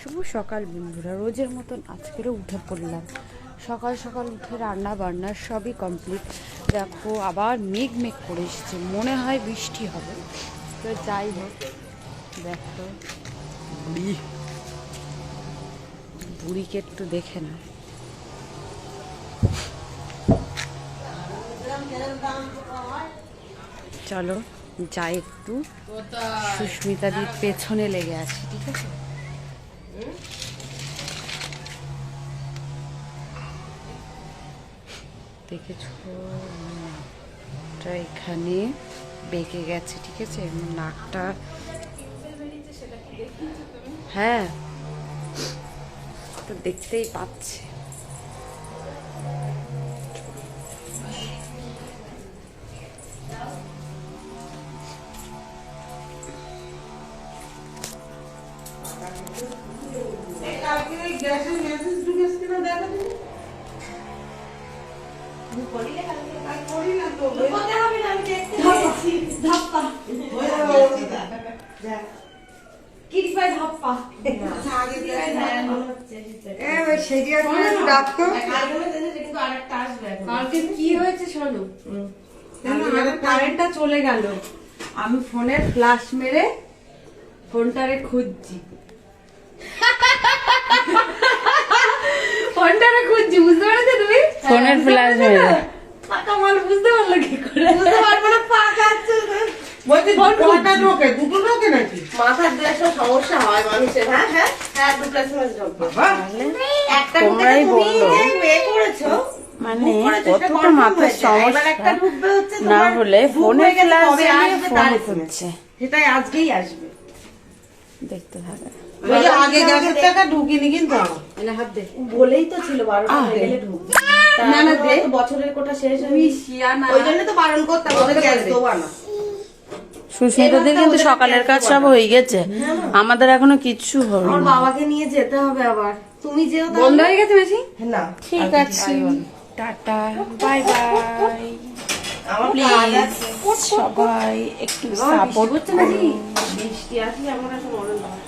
শুভ সকাল বন্ধুরা, রোজের মতন আজকেরও উঠে পড়লাম। সকাল সকাল উঠে রান্না বান্না সবই কমপ্লিট। দেখো আবার মেঘ মেঘ করে এসেছে, মনে হয় বৃষ্টি হবে। তো যাই হোক, দেখো বুড়িকে একটু দেখে না। চলো যাই, একটু সুস্মিতাদির পেছনে লেগে আছি, ঠিক আছে? দেখেছো নাকটা এখানে বেঁকে গেছে, ঠিক আছে? নাকটা হ্যাঁ, তো দেখতেই পাচ্ছে। কি হয়েছে শোনো, কারেন্টটা চলে গেল, আমি ফোনের ফ্ল্যাশ মেরে ফোনটারে খুঁজছি, ফোনটারে খুঁজছি, বুঝতে পারছো তুমি? ফোনের ফ্ল্যাশ মেরে পাকা মাল বুঝতে পারলো কি করে? বুঝতে পারবো না, পাকা আছে বলতে ফোনটা ঢোকে, দুটো ঢোকে নাকি? মাথার দিয়ে একটা সমস্যা হয় মানুষের। হ্যাঁ হ্যাঁ হ্যাঁ, দুটো সমস্যা ঢোকে। একটা তোমরাই বললো মেয়ে করেছো, মানে কতটা মাথার সমস্যা না হলে ফোনে ফ্ল্যাশ দিয়ে ফোন খুঁজছে, সেটাই আজকেই আসবে, দেখতে থাকে। আগে গ্যাসের টাকা ঢুকিনি কিন্তু হাত দে, বলেই তো ছিল 12টা গেলে ঢুকবে। না না দে, বছরের কোটা শেষ তুমি শিয়ানা, ওই জন্য তো বারণ করতাম ওদের গ্যাস দেওয়া না। সুস্মিতাদের কিন্তু সকালের কাজ সব হয়ে গেছে, আমাদের এখনো কিচ্ছু হয়নি। আমার বাবাকে নিয়ে যেতে হবে আবার, তুমি যেও। বন্ধ হয়ে গেছে মেশিন? না ঠিক আছে, টাটা বাই বাই। আমার কাজ আছে, সবাই একটু সাপোর্ট করছে। বৃষ্টি আসলে আমার কাছে মনে হয়